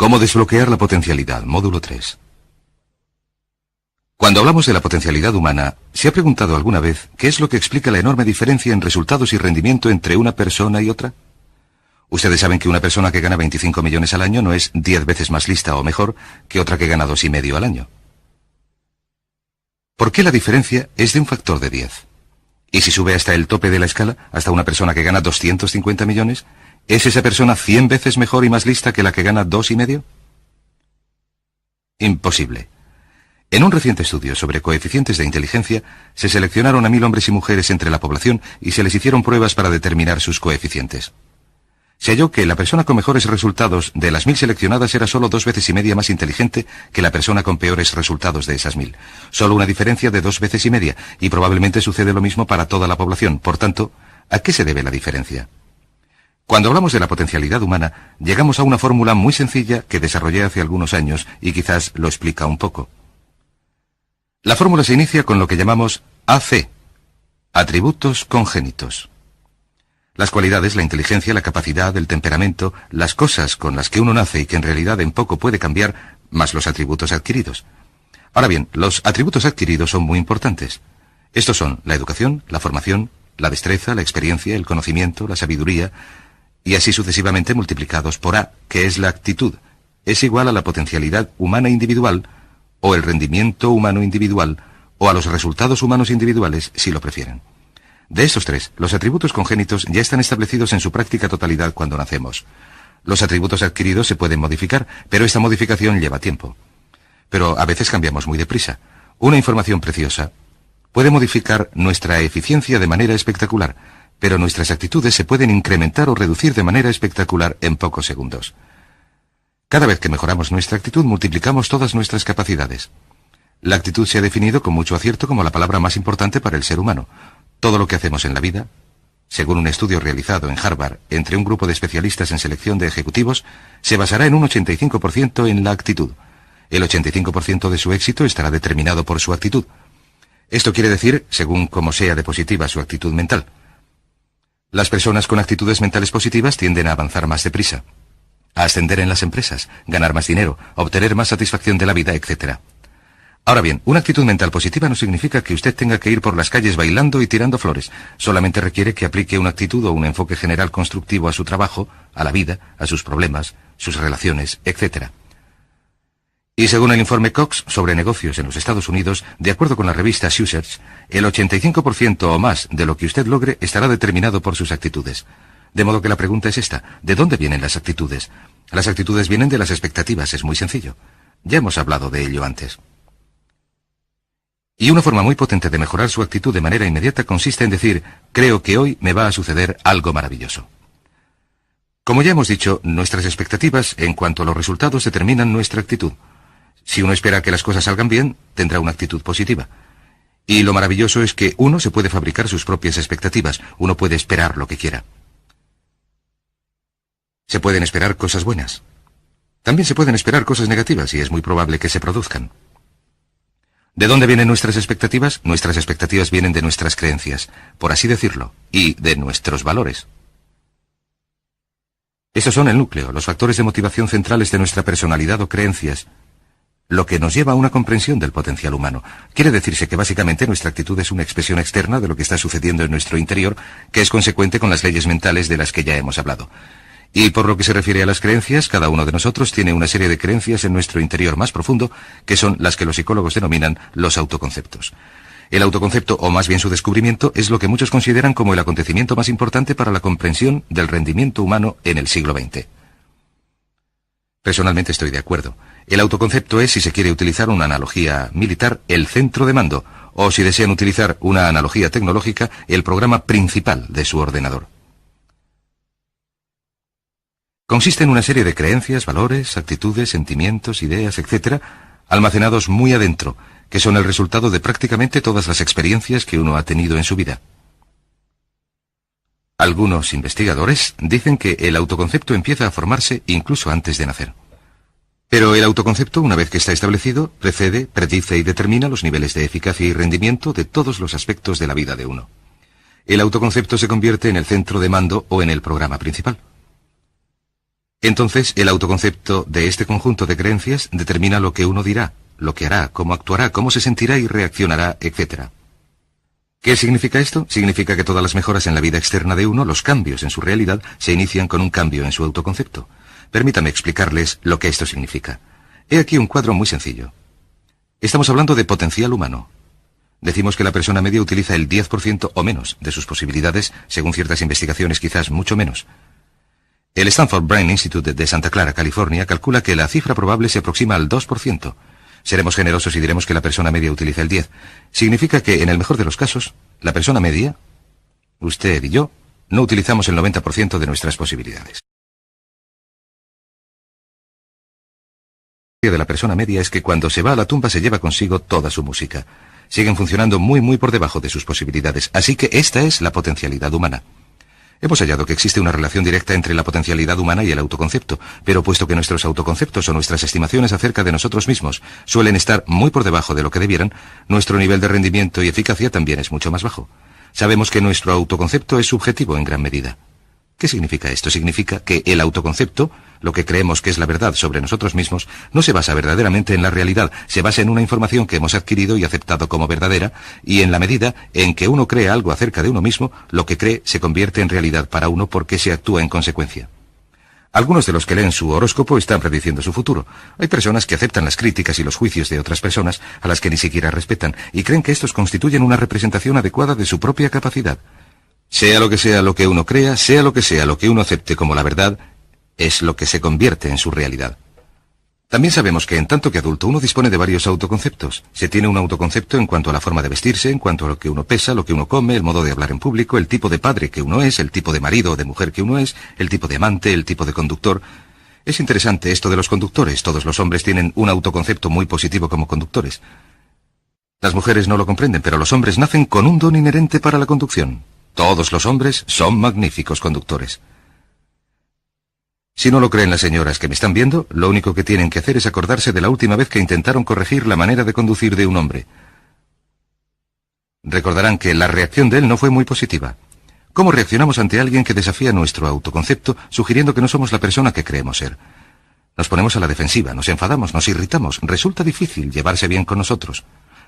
¿Cómo desbloquear la potencialidad? Módulo 3. Cuando hablamos de la potencialidad humana, ¿se ha preguntado alguna vez qué es lo que explica la enorme diferencia en resultados y rendimiento entre una persona y otra? Ustedes saben que una persona que gana 25 millones al año no es 10 veces más lista o mejor que otra que gana 2,5 al año. ¿Por qué la diferencia es de un factor de 10? Y si sube hasta el tope de la escala, hasta una persona que gana 250 millones, ¿es esa persona 100 veces mejor y más lista que la que gana 2,5? Imposible. En un reciente estudio sobre coeficientes de inteligencia, se seleccionaron a 1.000 hombres y mujeres entre la población y se les hicieron pruebas para determinar sus coeficientes. Se halló que la persona con mejores resultados de las 1.000 seleccionadas era solo 2,5 veces más inteligente que la persona con peores resultados de esas 1.000. Solo una diferencia de 2,5 veces, y probablemente sucede lo mismo para toda la población. Por tanto, ¿a qué se debe la diferencia? Cuando hablamos de la potencialidad humana, llegamos a una fórmula muy sencilla que desarrollé hace algunos años y quizás lo explica un poco. La fórmula se inicia con lo que llamamos AC, atributos congénitos. Las cualidades, la inteligencia, la capacidad, el temperamento, las cosas con las que uno nace y que en realidad en poco puede cambiar, más los atributos adquiridos. Ahora bien, los atributos adquiridos son muy importantes. Estos son la educación, la formación, la destreza, la experiencia, el conocimiento, la sabiduría, y así sucesivamente multiplicados por A, que es la actitud, es igual a la potencialidad humana individual, o el rendimiento humano individual, o a los resultados humanos individuales, si lo prefieren. De estos tres, los atributos congénitos ya están establecidos en su práctica totalidad cuando nacemos. Los atributos adquiridos se pueden modificar, pero esta modificación lleva tiempo. Pero a veces cambiamos muy deprisa. Una información preciosa puede modificar nuestra eficiencia de manera espectacular, pero nuestras actitudes se pueden incrementar o reducir de manera espectacular en pocos segundos. Cada vez que mejoramos nuestra actitud, multiplicamos todas nuestras capacidades. La actitud se ha definido con mucho acierto como la palabra más importante para el ser humano. Todo lo que hacemos en la vida, según un estudio realizado en Harvard entre un grupo de especialistas en selección de ejecutivos, se basará en un 85% en la actitud. El 85% de su éxito estará determinado por su actitud. Esto quiere decir, según cómo sea de positiva su actitud mental. Las personas con actitudes mentales positivas tienden a avanzar más deprisa, a ascender en las empresas, ganar más dinero, obtener más satisfacción de la vida, etc. Ahora bien, una actitud mental positiva no significa que usted tenga que ir por las calles bailando y tirando flores. Solamente requiere que aplique una actitud o un enfoque general constructivo a su trabajo, a la vida, a sus problemas, sus relaciones, etc. Y según el informe Cox sobre negocios en los Estados Unidos, de acuerdo con la revista Research, el 85% o más de lo que usted logre estará determinado por sus actitudes. De modo que la pregunta es esta: ¿de dónde vienen las actitudes? Las actitudes vienen de las expectativas, es muy sencillo. Ya hemos hablado de ello antes. Y una forma muy potente de mejorar su actitud de manera inmediata consiste en decir: creo que hoy me va a suceder algo maravilloso. Como ya hemos dicho, nuestras expectativas en cuanto a los resultados determinan nuestra actitud. Si uno espera que las cosas salgan bien, tendrá una actitud positiva. Y lo maravilloso es que uno se puede fabricar sus propias expectativas, uno puede esperar lo que quiera. Se pueden esperar cosas buenas. También se pueden esperar cosas negativas y es muy probable que se produzcan. ¿De dónde vienen nuestras expectativas? Nuestras expectativas vienen de nuestras creencias, por así decirlo, y de nuestros valores. Estos son el núcleo, los factores de motivación centrales de nuestra personalidad o creencias, lo que nos lleva a una comprensión del potencial humano. Quiere decirse que básicamente nuestra actitud es una expresión externa de lo que está sucediendo en nuestro interior, que es consecuente con las leyes mentales de las que ya hemos hablado. Y por lo que se refiere a las creencias, cada uno de nosotros tiene una serie de creencias en nuestro interior más profundo, que son las que los psicólogos denominan los autoconceptos. El autoconcepto, o más bien su descubrimiento, es lo que muchos consideran como el acontecimiento más importante para la comprensión del rendimiento humano en el siglo XX. Personalmente estoy de acuerdo. El autoconcepto es, si se quiere utilizar una analogía militar, el centro de mando, o si desean utilizar una analogía tecnológica, el programa principal de su ordenador. Consiste en una serie de creencias, valores, actitudes, sentimientos, ideas, etc., almacenados muy adentro, que son el resultado de prácticamente todas las experiencias que uno ha tenido en su vida. Algunos investigadores dicen que el autoconcepto empieza a formarse incluso antes de nacer. Pero el autoconcepto, una vez que está establecido, precede, predice y determina los niveles de eficacia y rendimiento de todos los aspectos de la vida de uno. El autoconcepto se convierte en el centro de mando o en el programa principal. Entonces, el autoconcepto de este conjunto de creencias determina lo que uno dirá, lo que hará, cómo actuará, cómo se sentirá y reaccionará, etc. ¿Qué significa esto? Significa que todas las mejoras en la vida externa de uno, los cambios en su realidad, se inician con un cambio en su autoconcepto. Permítame explicarles lo que esto significa. He aquí un cuadro muy sencillo. Estamos hablando de potencial humano. Decimos que la persona media utiliza el 10% o menos de sus posibilidades, según ciertas investigaciones quizás mucho menos. El Stanford Brain Institute de Santa Clara, California, calcula que la cifra probable se aproxima al 2%. Seremos generosos y diremos que la persona media utiliza el 10%. Significa que, en el mejor de los casos, la persona media, usted y yo, no utilizamos el 90% de nuestras posibilidades. La de la persona media es que cuando se va a la tumba se lleva consigo toda su música. Siguen funcionando muy por debajo de sus posibilidades, así que esta es la potencialidad humana. Hemos hallado que existe una relación directa entre la potencialidad humana y el autoconcepto, pero puesto que nuestros autoconceptos o nuestras estimaciones acerca de nosotros mismos suelen estar muy por debajo de lo que debieran, nuestro nivel de rendimiento y eficacia también es mucho más bajo. Sabemos que nuestro autoconcepto es subjetivo en gran medida. ¿Qué significa esto? Significa que el autoconcepto, lo que creemos que es la verdad sobre nosotros mismos, no se basa verdaderamente en la realidad, se basa en una información que hemos adquirido y aceptado como verdadera, y en la medida en que uno cree algo acerca de uno mismo, lo que cree se convierte en realidad para uno porque se actúa en consecuencia. Algunos de los que leen su horóscopo están prediciendo su futuro. Hay personas que aceptan las críticas y los juicios de otras personas, a las que ni siquiera respetan, y creen que estos constituyen una representación adecuada de su propia capacidad. Sea lo que uno crea, sea lo que uno acepte como la verdad, es lo que se convierte en su realidad. También sabemos que en tanto que adulto uno dispone de varios autoconceptos. Se tiene un autoconcepto en cuanto a la forma de vestirse, en cuanto a lo que uno pesa, lo que uno come, el modo de hablar en público, el tipo de padre que uno es, el tipo de marido o de mujer que uno es, el tipo de amante, el tipo de conductor. Es interesante esto de los conductores. Todos los hombres tienen un autoconcepto muy positivo como conductores. Las mujeres no lo comprenden, pero los hombres nacen con un don inherente para la conducción. Todos los hombres son magníficos conductores. Si no lo creen las señoras que me están viendo, lo único que tienen que hacer es acordarse de la última vez que intentaron corregir la manera de conducir de un hombre. Recordarán que la reacción de él no fue muy positiva. ¿Cómo reaccionamos ante alguien que desafía nuestro autoconcepto, sugiriendo que no somos la persona que creemos ser? Nos ponemos a la defensiva, nos enfadamos, nos irritamos. Resulta difícil llevarse bien con nosotros.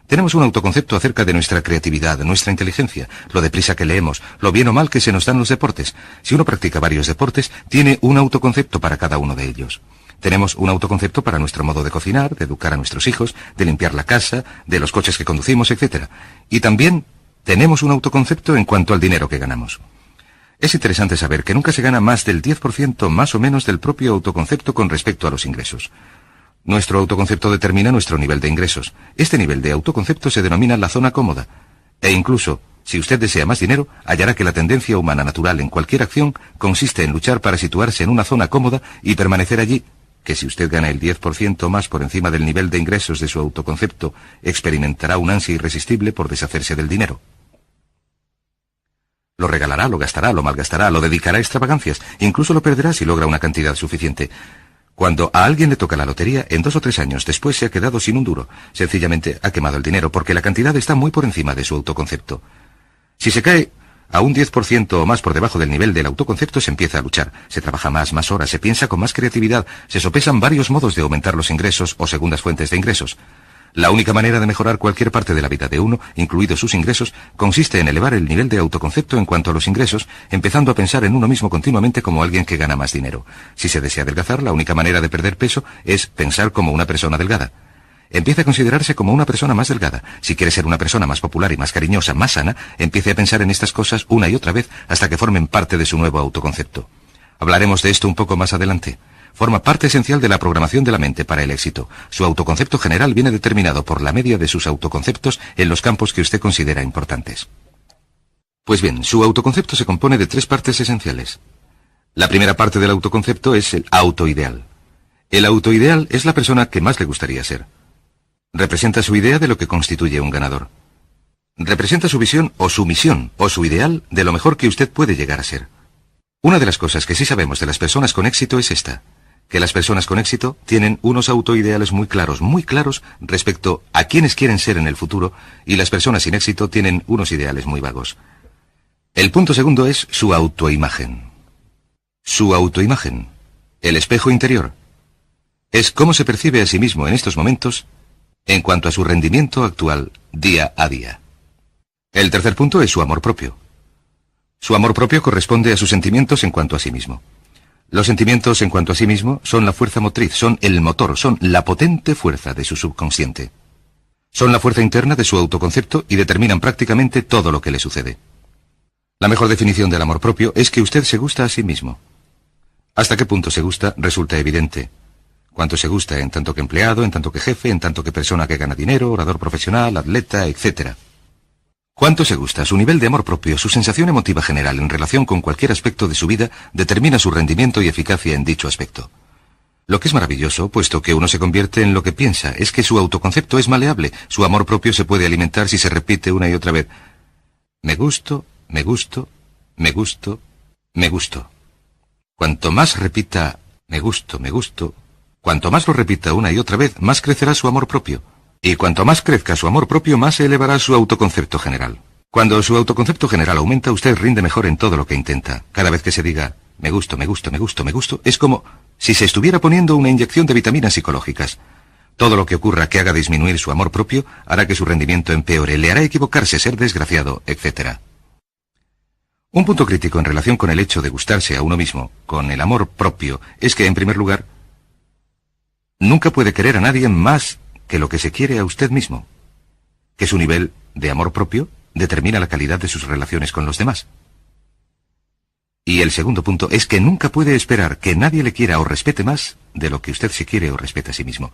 Tenemos un autoconcepto acerca de nuestra creatividad, nuestra inteligencia, lo deprisa que leemos, lo bien o mal que se nos dan los deportes. Si uno practica varios deportes, tiene un autoconcepto para cada uno de ellos. Tenemos un autoconcepto para nuestro modo de cocinar, de educar a nuestros hijos, de limpiar la casa, de los coches que conducimos, etc. Y también tenemos un autoconcepto en cuanto al dinero que ganamos. Es interesante saber que nunca se gana más del 10% más o menos del propio autoconcepto con respecto a los ingresos. Nuestro autoconcepto determina nuestro nivel de ingresos. Este nivel de autoconcepto se denomina la zona cómoda. E incluso, si usted desea más dinero, hallará que la tendencia humana natural en cualquier acción consiste en luchar para situarse en una zona cómoda y permanecer allí, que si usted gana el 10% más por encima del nivel de ingresos de su autoconcepto, experimentará un ansia irresistible por deshacerse del dinero. Lo regalará, lo gastará, lo malgastará, lo dedicará a extravagancias, incluso lo perderá si logra una cantidad suficiente. Cuando a alguien le toca la lotería, en 2 o 3 años después se ha quedado sin un duro. Sencillamente ha quemado el dinero porque la cantidad está muy por encima de su autoconcepto. Si se cae a un 10% o más por debajo del nivel del autoconcepto, se empieza a luchar. Se trabaja más horas, se piensa con más creatividad, se sopesan varios modos de aumentar los ingresos o segundas fuentes de ingresos. La única manera de mejorar cualquier parte de la vida de uno, incluidos sus ingresos, consiste en elevar el nivel de autoconcepto en cuanto a los ingresos, empezando a pensar en uno mismo continuamente como alguien que gana más dinero. Si se desea adelgazar, la única manera de perder peso es pensar como una persona delgada. Empiece a considerarse como una persona más delgada. Si quiere ser una persona más popular y más cariñosa, más sana, empiece a pensar en estas cosas una y otra vez hasta que formen parte de su nuevo autoconcepto. Hablaremos de esto un poco más adelante. Forma parte esencial de la programación de la mente para el éxito. Su autoconcepto general viene determinado por la media de sus autoconceptos en los campos que usted considera importantes. Pues bien, su autoconcepto se compone de 3 partes esenciales. La primera parte del autoconcepto es el autoideal. El autoideal es la persona que más le gustaría ser. Representa su idea de lo que constituye un ganador. Representa su visión o su misión o su ideal de lo mejor que usted puede llegar a ser. Una de las cosas que sí sabemos de las personas con éxito es esta, que las personas con éxito tienen unos autoideales muy claros respecto a quienes quieren ser en el futuro, y las personas sin éxito tienen unos ideales muy vagos. El punto segundo es su autoimagen. Su autoimagen. El espejo interior. Es cómo se percibe a sí mismo en estos momentos en cuanto a su rendimiento actual día a día. El tercer punto es su amor propio. Su amor propio corresponde a sus sentimientos en cuanto a sí mismo. Los sentimientos en cuanto a sí mismo son la fuerza motriz, son el motor, son la potente fuerza de su subconsciente. Son la fuerza interna de su autoconcepto y determinan prácticamente todo lo que le sucede. La mejor definición del amor propio es que usted se gusta a sí mismo. Hasta qué punto se gusta resulta evidente. Cuánto se gusta en tanto que empleado, en tanto que jefe, en tanto que persona que gana dinero, orador profesional, atleta, etc. Cuánto se gusta, su nivel de amor propio, su sensación emotiva general en relación con cualquier aspecto de su vida determina su rendimiento y eficacia en dicho aspecto. Lo que es maravilloso, puesto que uno se convierte en lo que piensa, es que su autoconcepto es maleable, su amor propio se puede alimentar si se repite una y otra vez. Me gusto, me gusto, me gusto, me gusto. Cuanto más repita me gusto, cuanto más lo repita una y otra vez, más crecerá su amor propio. Y cuanto más crezca su amor propio, más se elevará su autoconcepto general. Cuando su autoconcepto general aumenta, usted rinde mejor en todo lo que intenta. Cada vez que se diga, me gusto, me gusto, me gusto, me gusto, es como si se estuviera poniendo una inyección de vitaminas psicológicas. Todo lo que ocurra que haga disminuir su amor propio, hará que su rendimiento empeore, le hará equivocarse, ser desgraciado, etc. Un punto crítico en relación con el hecho de gustarse a uno mismo, con el amor propio, es que, en primer lugar, nunca puede querer a nadie más que lo que se quiere a usted mismo, que su nivel de amor propio determina la calidad de sus relaciones con los demás. Y el segundo punto es que nunca puede esperar que nadie le quiera o respete más de lo que usted se quiere o respeta a sí mismo.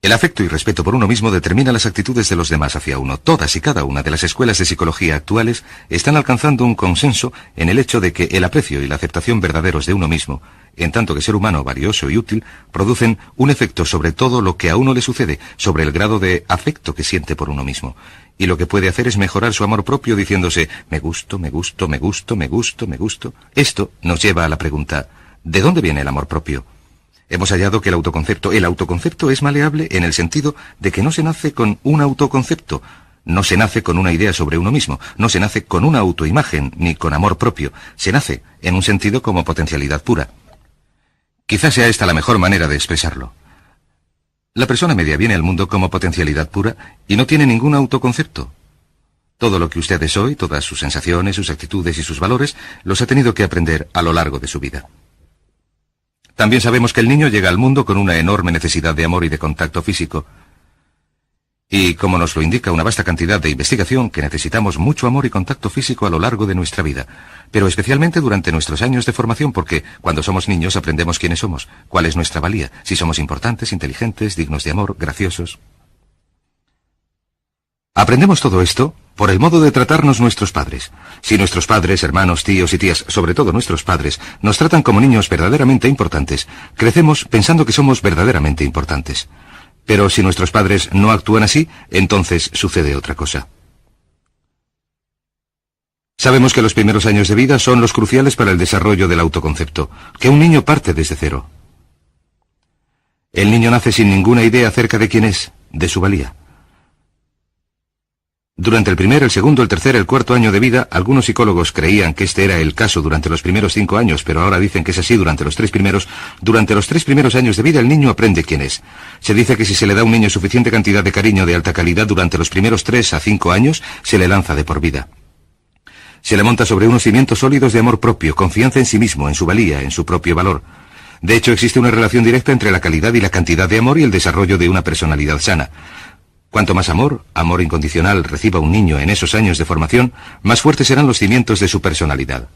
El afecto y respeto por uno mismo determina las actitudes de los demás hacia uno. Todas y cada una de las escuelas de psicología actuales están alcanzando un consenso en el hecho de que el aprecio y la aceptación verdaderos de uno mismo, en tanto que ser humano valioso y útil, producen un efecto sobre todo lo que a uno le sucede, sobre el grado de afecto que siente por uno mismo. Y lo que puede hacer es mejorar su amor propio diciéndose, me gusto, me gusto, me gusto, me gusto, me gusto. Esto nos lleva a la pregunta, ¿de dónde viene el amor propio? Hemos hallado que el autoconcepto es maleable en el sentido de que no se nace con un autoconcepto, no se nace con una idea sobre uno mismo, no se nace con una autoimagen ni con amor propio, se nace en un sentido como potencialidad pura. Quizás sea esta la mejor manera de expresarlo. La persona media viene al mundo como potencialidad pura y no tiene ningún autoconcepto. Todo lo que usted es hoy, todas sus sensaciones, sus actitudes y sus valores, los ha tenido que aprender a lo largo de su vida. También sabemos que el niño llega al mundo con una enorme necesidad de amor y de contacto físico. Y como nos lo indica una vasta cantidad de investigación, que necesitamos mucho amor y contacto físico a lo largo de nuestra vida, pero especialmente durante nuestros años de formación, porque cuando somos niños aprendemos quiénes somos, cuál es nuestra valía, si somos importantes, inteligentes, dignos de amor, graciosos. Aprendemos todo esto por el modo de tratarnos nuestros padres. Si nuestros padres, hermanos, tíos y tías, sobre todo nuestros padres, nos tratan como niños verdaderamente importantes, crecemos pensando que somos verdaderamente importantes. Pero si nuestros padres no actúan así, entonces sucede otra cosa. Sabemos que los primeros años de vida son los cruciales para el desarrollo del autoconcepto, que un niño parte desde cero. El niño nace sin ninguna idea acerca de quién es, de su valía. Durante el primer, el segundo, el tercer, el cuarto año de vida, algunos psicólogos creían que este era el caso durante los primeros 5 años, pero ahora dicen que es así durante los 3 primeros. Durante los 3 primeros años de vida el niño aprende quién es. Se dice que si se le da a un niño suficiente cantidad de cariño de alta calidad durante los primeros 3 a 5 años, se le lanza de por vida. Se le monta sobre unos cimientos sólidos de amor propio, confianza en sí mismo, en su valía, en su propio valor. De hecho, existe una relación directa entre la calidad y la cantidad de amor y el desarrollo de una personalidad sana. Cuanto más amor incondicional reciba un niño en esos años de formación, más fuertes serán los cimientos de su personalidad.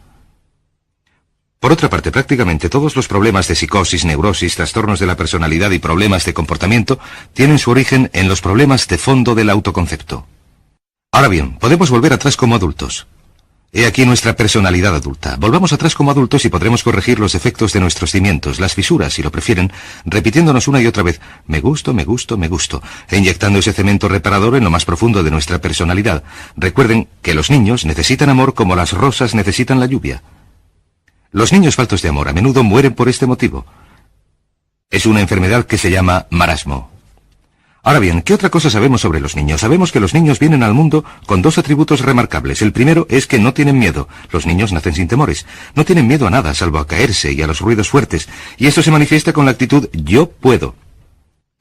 Por otra parte, prácticamente todos los problemas de psicosis, neurosis, trastornos de la personalidad y problemas de comportamiento tienen su origen en los problemas de fondo del autoconcepto. Ahora bien, podemos volver atrás como adultos. He aquí nuestra personalidad adulta. Volvamos atrás como adultos y podremos corregir los defectos de nuestros cimientos, las fisuras, si lo prefieren, repitiéndonos una y otra vez, me gusto, me gusto, me gusto, e inyectando ese cemento reparador en lo más profundo de nuestra personalidad. Recuerden que los niños necesitan amor como las rosas necesitan la lluvia. Los niños faltos de amor a menudo mueren por este motivo. Es una enfermedad que se llama marasmo. Ahora bien, ¿qué otra cosa sabemos sobre los niños? Sabemos que los niños vienen al mundo con dos atributos remarcables. El primero es que no tienen miedo. Los niños nacen sin temores. No tienen miedo a nada, salvo a caerse y a los ruidos fuertes. Y esto se manifiesta con la actitud yo puedo.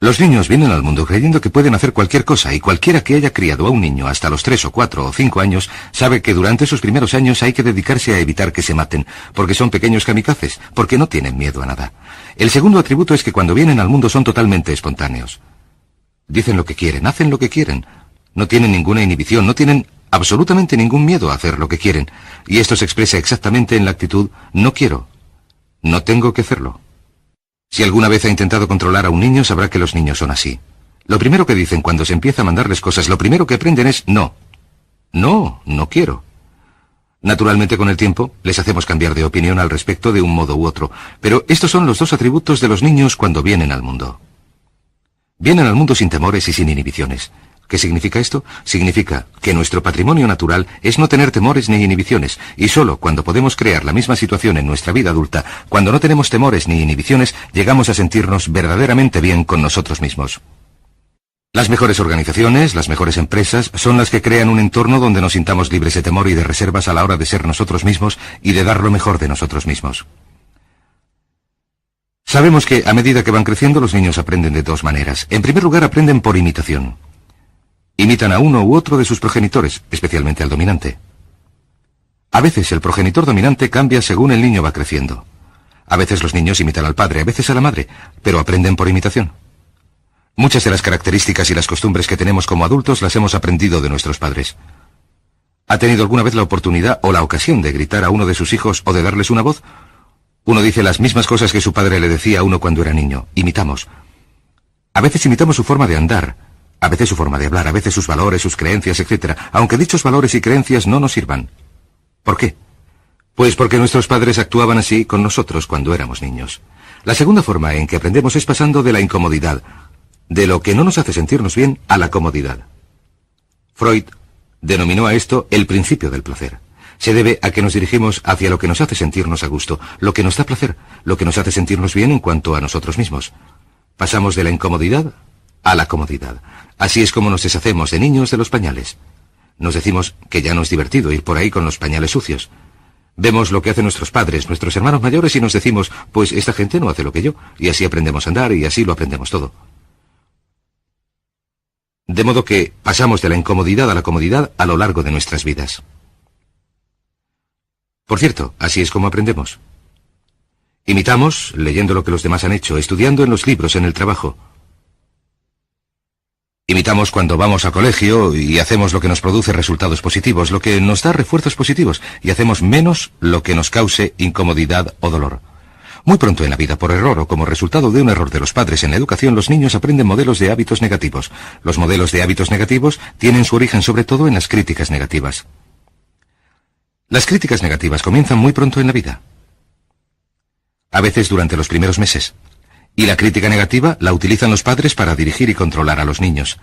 Los niños vienen al mundo creyendo que pueden hacer cualquier cosa, y cualquiera que haya criado a un niño hasta los 3 o 4 o 5 años sabe que durante sus primeros años hay que dedicarse a evitar que se maten, porque son pequeños kamikazes, porque no tienen miedo a nada. El segundo atributo es que cuando vienen al mundo son totalmente espontáneos. Dicen lo que quieren, hacen lo que quieren. No tienen ninguna inhibición, no tienen absolutamente ningún miedo a hacer lo que quieren. Y esto se expresa exactamente en la actitud no quiero, no tengo que hacerlo. Si alguna vez ha intentado controlar a un niño, sabrá que los niños son así. Lo primero que dicen cuando se empieza a mandarles cosas, lo primero que aprenden es no. No, no quiero. Naturalmente, con el tiempo, les hacemos cambiar de opinión al respecto de un modo u otro. Pero estos son los dos atributos de los niños cuando vienen al mundo. Vienen al mundo sin temores y sin inhibiciones. ¿Qué significa esto? Significa que nuestro patrimonio natural es no tener temores ni inhibiciones, y solo cuando podemos crear la misma situación en nuestra vida adulta, cuando no tenemos temores ni inhibiciones, llegamos a sentirnos verdaderamente bien con nosotros mismos. Las mejores organizaciones, las mejores empresas, son las que crean un entorno donde nos sintamos libres de temor y de reservas a la hora de ser nosotros mismos y de dar lo mejor de nosotros mismos. Sabemos que a medida que van creciendo los niños aprenden de dos maneras. En primer lugar, aprenden por imitación. Imitan a uno u otro de sus progenitores, especialmente al dominante. A veces el progenitor dominante cambia según el niño va creciendo. A veces los niños imitan al padre, a veces a la madre, pero aprenden por imitación. Muchas de las características y las costumbres que tenemos como adultos las hemos aprendido de nuestros padres. ¿Ha tenido alguna vez la oportunidad o la ocasión de gritar a uno de sus hijos o de darles una voz? Uno dice las mismas cosas que su padre le decía a uno cuando era niño. Imitamos. A veces imitamos su forma de andar, a veces su forma de hablar, a veces sus valores, sus creencias, etc., aunque dichos valores y creencias no nos sirvan. ¿Por qué? Pues porque nuestros padres actuaban así con nosotros cuando éramos niños. La segunda forma en que aprendemos es pasando de la incomodidad, de lo que no nos hace sentirnos bien, a la comodidad. Freud denominó a esto el principio del placer. Se debe a que nos dirigimos hacia lo que nos hace sentirnos a gusto, lo que nos da placer, lo que nos hace sentirnos bien en cuanto a nosotros mismos. Pasamos de la incomodidad a la comodidad. Así es como nos deshacemos de niños de los pañales. Nos decimos que ya no es divertido ir por ahí con los pañales sucios. Vemos lo que hacen nuestros padres, nuestros hermanos mayores y nos decimos, pues esta gente no hace lo que yo, y así aprendemos a andar y así lo aprendemos todo. De modo que pasamos de la incomodidad a la comodidad a lo largo de nuestras vidas. Por cierto, así es como aprendemos. Imitamos, leyendo lo que los demás han hecho, estudiando en los libros, en el trabajo. Imitamos cuando vamos al colegio y hacemos lo que nos produce resultados positivos, lo que nos da refuerzos positivos, y hacemos menos lo que nos cause incomodidad o dolor. Muy pronto en la vida, por error o como resultado de un error de los padres en la educación, los niños aprenden modelos de hábitos negativos. Los modelos de hábitos negativos tienen su origen sobre todo en las críticas negativas. Las críticas negativas comienzan muy pronto en la vida. A veces durante los primeros meses. Y la crítica negativa la utilizan los padres para dirigir y controlar a los niños.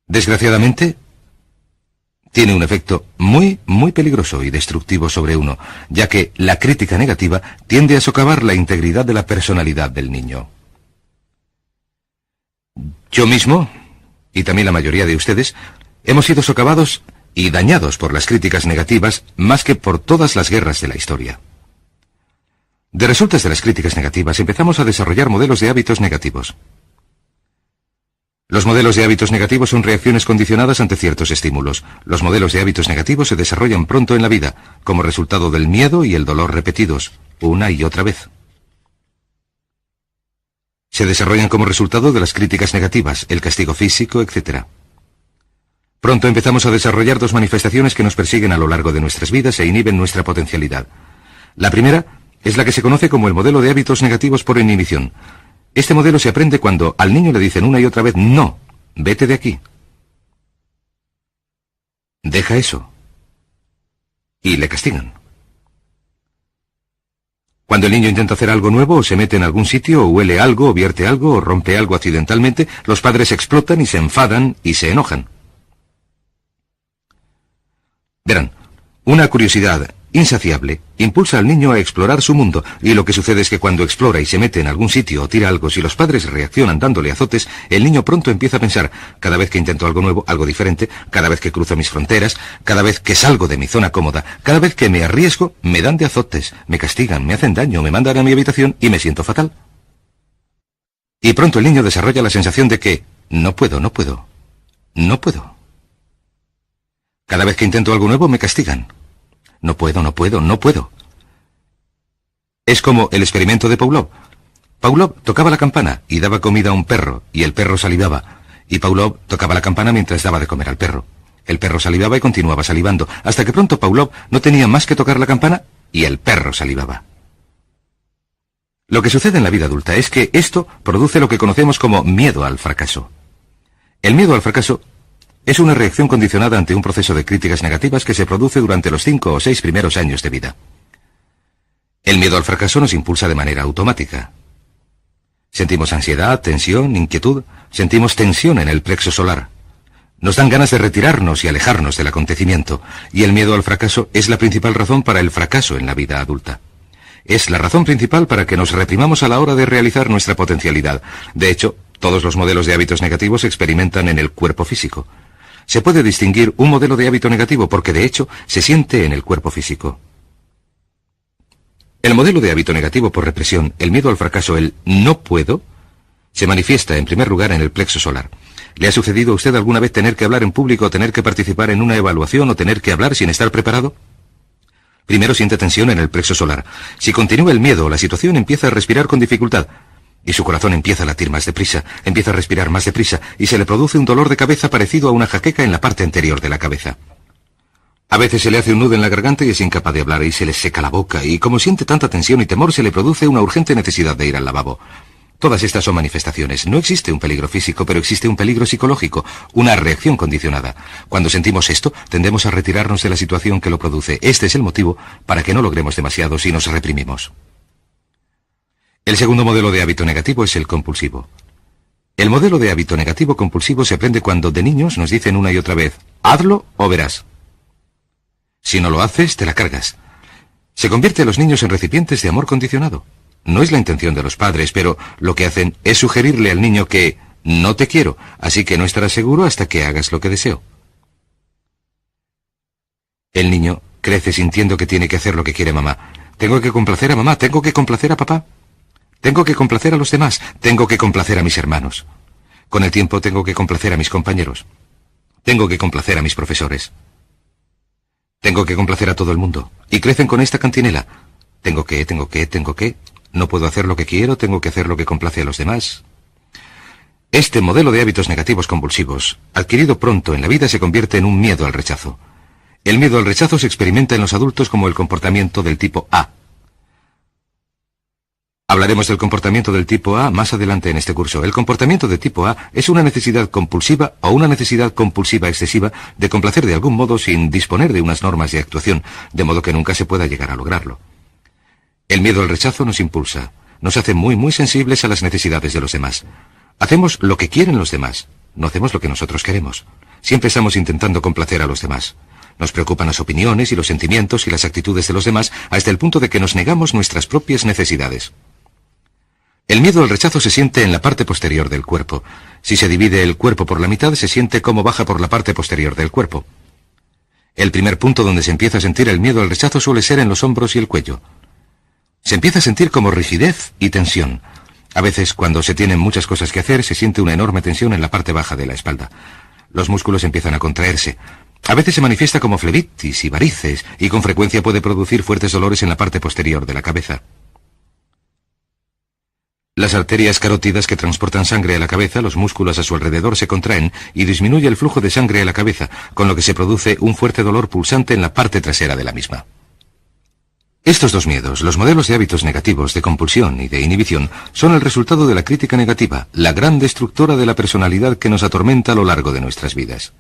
Desgraciadamente, tiene un efecto muy, muy peligroso y destructivo sobre uno, ya que la crítica negativa tiende a socavar la integridad de la personalidad del niño. Yo mismo, y también la mayoría de ustedes, hemos sido socavados y dañados por las críticas negativas más que por todas las guerras de la historia. De resultas de las críticas negativas empezamos a desarrollar modelos de hábitos negativos. Los modelos de hábitos negativos son reacciones condicionadas ante ciertos estímulos. Los modelos de hábitos negativos se desarrollan pronto en la vida, como resultado del miedo y el dolor repetidos, una y otra vez. Se desarrollan como resultado de las críticas negativas, el castigo físico, etc. Pronto empezamos a desarrollar dos manifestaciones que nos persiguen a lo largo de nuestras vidas e inhiben nuestra potencialidad. La primera es la que se conoce como el modelo de hábitos negativos por inhibición. Este modelo se aprende cuando al niño le dicen una y otra vez, no, vete de aquí. Deja eso. Y le castigan. Cuando el niño intenta hacer algo nuevo, o se mete en algún sitio, o huele algo, o vierte algo, o rompe algo accidentalmente, los padres explotan y se enfadan y se enojan. Verán, una curiosidad insaciable, impulsa al niño a explorar su mundo, y lo que sucede es que cuando explora y se mete en algún sitio o tira algo, si los padres reaccionan dándole azotes, el niño pronto empieza a pensar: cada vez que intento algo nuevo, algo diferente, cada vez que cruzo mis fronteras, cada vez que salgo de mi zona cómoda, cada vez que me arriesgo, me dan de azotes, me castigan, me hacen daño, me mandan a mi habitación y me siento fatal. Y pronto el niño desarrolla la sensación de que no puedo. Cada vez que intento algo nuevo me castigan. No puedo. Es como el experimento de Pavlov. Pavlov tocaba la campana y daba comida a un perro, y el perro salivaba. Y Pavlov tocaba la campana mientras daba de comer al perro. El perro salivaba y continuaba salivando, hasta que pronto Pavlov no tenía más que tocar la campana y el perro salivaba. Lo que sucede en la vida adulta es que esto produce lo que conocemos como miedo al fracaso. El miedo al fracaso es una reacción condicionada ante un proceso de críticas negativas que se produce durante los 5 o 6 primeros años de vida. El miedo al fracaso nos impulsa de manera automática. Sentimos ansiedad, tensión, inquietud, sentimos tensión en el plexo solar. Nos dan ganas de retirarnos y alejarnos del acontecimiento, y el miedo al fracaso es la principal razón para el fracaso en la vida adulta. Es la razón principal para que nos reprimamos a la hora de realizar nuestra potencialidad. De hecho, todos los modelos de hábitos negativos se experimentan en el cuerpo físico. Se puede distinguir un modelo de hábito negativo porque de hecho se siente en el cuerpo físico. El modelo de hábito negativo por represión, el miedo al fracaso, el no puedo, se manifiesta en primer lugar en el plexo solar. ¿Le ha sucedido a usted alguna vez tener que hablar en público, o tener que participar en una evaluación, o tener que hablar sin estar preparado? Primero siente tensión en el plexo solar. Si continúa el miedo, la situación empieza a respirar con dificultad. Y su corazón empieza a latir más deprisa, empieza a respirar más deprisa, y se le produce un dolor de cabeza parecido a una jaqueca en la parte anterior de la cabeza. A veces se le hace un nudo en la garganta y es incapaz de hablar, y se le seca la boca, y como siente tanta tensión y temor, se le produce una urgente necesidad de ir al lavabo. Todas estas son manifestaciones. No existe un peligro físico, pero existe un peligro psicológico, una reacción condicionada. Cuando sentimos esto, tendemos a retirarnos de la situación que lo produce. Este es el motivo para que no logremos demasiado si nos reprimimos. El segundo modelo de hábito negativo es el compulsivo. El modelo de hábito negativo compulsivo se aprende cuando de niños nos dicen una y otra vez: hazlo o verás. Si no lo haces, te la cargas. Se convierte a los niños en recipientes de amor condicionado. No es la intención de los padres, pero lo que hacen es sugerirle al niño que no te quiero, así que no estarás seguro hasta que hagas lo que deseo. El niño crece sintiendo que tiene que hacer lo que quiere mamá. Tengo que complacer a mamá, tengo que complacer a papá. Tengo que complacer a los demás, tengo que complacer a mis hermanos. Con el tiempo tengo que complacer a mis compañeros. Tengo que complacer a mis profesores. Tengo que complacer a todo el mundo. Y crecen con esta cantinela. Tengo que. No puedo hacer lo que quiero, tengo que hacer lo que complace a los demás. Este modelo de hábitos negativos compulsivos, adquirido pronto en la vida, se convierte en un miedo al rechazo. El miedo al rechazo se experimenta en los adultos como el comportamiento del tipo A. Hablaremos del comportamiento del tipo A más adelante en este curso. El comportamiento de tipo A es una necesidad compulsiva o una necesidad compulsiva excesiva de complacer de algún modo sin disponer de unas normas de actuación, de modo que nunca se pueda llegar a lograrlo. El miedo al rechazo nos impulsa, nos hace muy sensibles a las necesidades de los demás. Hacemos lo que quieren los demás, no hacemos lo que nosotros queremos. Siempre estamos intentando complacer a los demás. Nos preocupan las opiniones y los sentimientos y las actitudes de los demás hasta el punto de que nos negamos nuestras propias necesidades. El miedo al rechazo se siente en la parte posterior del cuerpo. Si se divide el cuerpo por la mitad, se siente cómo baja por la parte posterior del cuerpo. El primer punto donde se empieza a sentir el miedo al rechazo suele ser en los hombros y el cuello. Se empieza a sentir como rigidez y tensión. A veces, cuando se tienen muchas cosas que hacer, se siente una enorme tensión en la parte baja de la espalda. Los músculos empiezan a contraerse. A veces se manifiesta como flebitis y varices, y con frecuencia puede producir fuertes dolores en la parte posterior de la cabeza. Las arterias carótidas que transportan sangre a la cabeza, los músculos a su alrededor se contraen y disminuye el flujo de sangre a la cabeza, con lo que se produce un fuerte dolor pulsante en la parte trasera de la misma. Estos dos miedos, los modelos de hábitos negativos de compulsión y de inhibición, son el resultado de la crítica negativa, la gran destructora de la personalidad que nos atormenta a lo largo de nuestras vidas.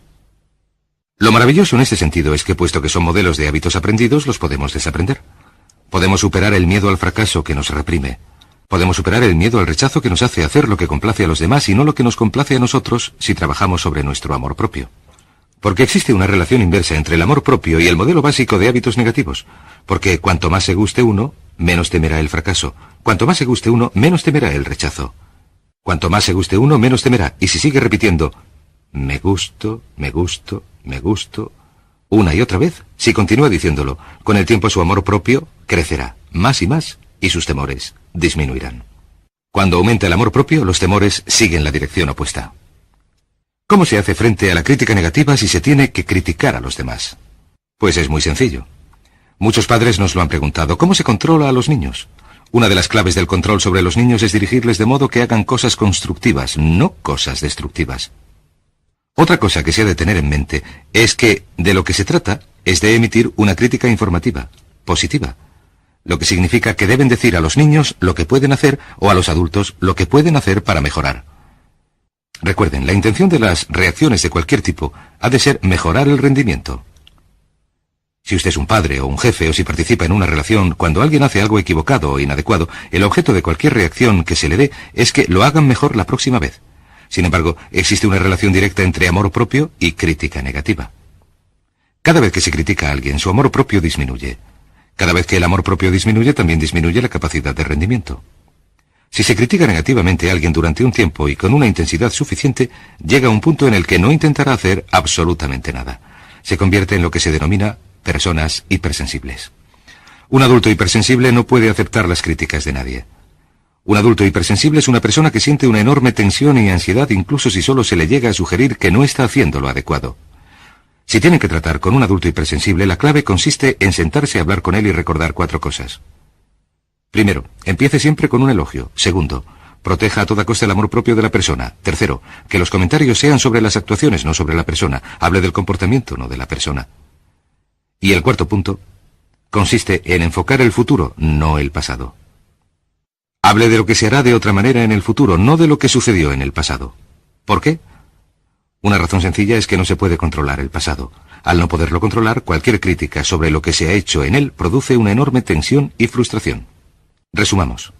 Lo maravilloso en este sentido es que, puesto que son modelos de hábitos aprendidos, los podemos desaprender. Podemos superar el miedo al fracaso que nos reprime. Podemos superar el miedo al rechazo que nos hace hacer lo que complace a los demás y no lo que nos complace a nosotros si trabajamos sobre nuestro amor propio. Porque existe una relación inversa entre el amor propio y el modelo básico de hábitos negativos. Porque cuanto más se guste uno, menos temerá el fracaso. Cuanto más se guste uno, menos temerá el rechazo. Cuanto más se guste uno, menos temerá. Y si sigue repitiendo, me gusto, me gusto, me gusto, una y otra vez, si continúa diciéndolo, con el tiempo su amor propio crecerá más y más y sus temores disminuirán. Cuando aumenta el amor propio, los temores siguen la dirección opuesta. ¿Cómo se hace frente a la crítica negativa si se tiene que criticar a los demás? Pues es muy sencillo. Muchos padres nos lo han preguntado. ¿Cómo se controla a los niños? Una de las claves del control sobre los niños es dirigirles de modo que hagan cosas constructivas, no cosas destructivas. Otra cosa que se ha de tener en mente es que de lo que se trata es de emitir una crítica informativa, positiva, lo que significa que deben decir a los niños lo que pueden hacer o a los adultos lo que pueden hacer para mejorar. Recuerden, la intención de las reacciones de cualquier tipo ha de ser mejorar el rendimiento. Si usted es un padre o un jefe o si participa en una relación, cuando alguien hace algo equivocado o inadecuado, el objeto de cualquier reacción que se le dé es que lo hagan mejor la próxima vez. Sin embargo, existe una relación directa entre amor propio y crítica negativa. Cada vez que se critica a alguien, su amor propio disminuye. Cada vez que el amor propio disminuye, también disminuye la capacidad de rendimiento. Si se critica negativamente a alguien durante un tiempo y con una intensidad suficiente, llega a un punto en el que no intentará hacer absolutamente nada. Se convierte en lo que se denomina personas hipersensibles. Un adulto hipersensible no puede aceptar las críticas de nadie. Un adulto hipersensible es una persona que siente una enorme tensión y ansiedad incluso si solo se le llega a sugerir que no está haciendo lo adecuado. Si tienen que tratar con un adulto hipersensible, la clave consiste en sentarse a hablar con él y recordar 4 cosas. Primero, empiece siempre con un elogio. Segundo, proteja a toda costa el amor propio de la persona. Tercero, que los comentarios sean sobre las actuaciones, no sobre la persona. Hable del comportamiento, no de la persona. Y el cuarto punto consiste en enfocar el futuro, no el pasado. Hable de lo que se hará de otra manera en el futuro, no de lo que sucedió en el pasado. ¿Por qué? Una razón sencilla es que no se puede controlar el pasado. Al no poderlo controlar, cualquier crítica sobre lo que se ha hecho en él produce una enorme tensión y frustración. Resumamos.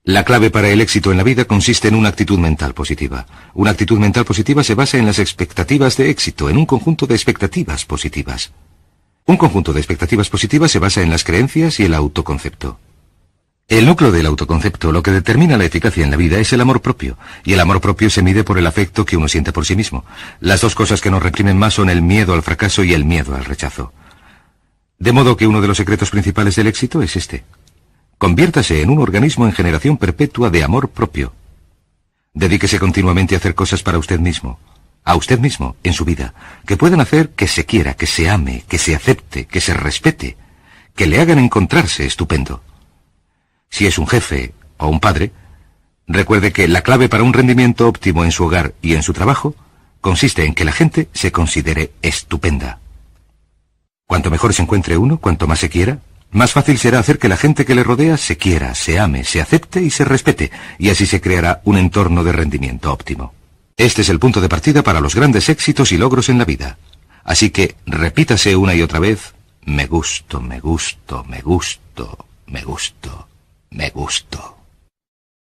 La clave para el éxito en la vida consiste en una actitud mental positiva. Una actitud mental positiva se basa en las expectativas de éxito, en un conjunto de expectativas positivas. Un conjunto de expectativas positivas se basa en las creencias y el autoconcepto. El núcleo del autoconcepto, lo que determina la eficacia en la vida, es el amor propio, y el amor propio se mide por el afecto que uno siente por sí mismo. Las dos cosas que nos reprimen más son el miedo al fracaso y el miedo al rechazo. De modo que uno de los secretos principales del éxito es este. Conviértase en un organismo en generación perpetua de amor propio. Dedíquese continuamente a hacer cosas para usted mismo, a usted mismo, en su vida, que puedan hacer que se quiera, que se ame, que se acepte, que se respete, que le hagan encontrarse estupendo. Si es un jefe o un padre, recuerde que la clave para un rendimiento óptimo en su hogar y en su trabajo consiste en que la gente se considere estupenda. Cuanto mejor se encuentre uno, cuanto más se quiera, más fácil será hacer que la gente que le rodea se quiera, se ame, se acepte y se respete, y así se creará un entorno de rendimiento óptimo. Este es el punto de partida para los grandes éxitos y logros en la vida. Así que repítase una y otra vez, me gusto, me gusto, me gusto, me gusto. Me gusto.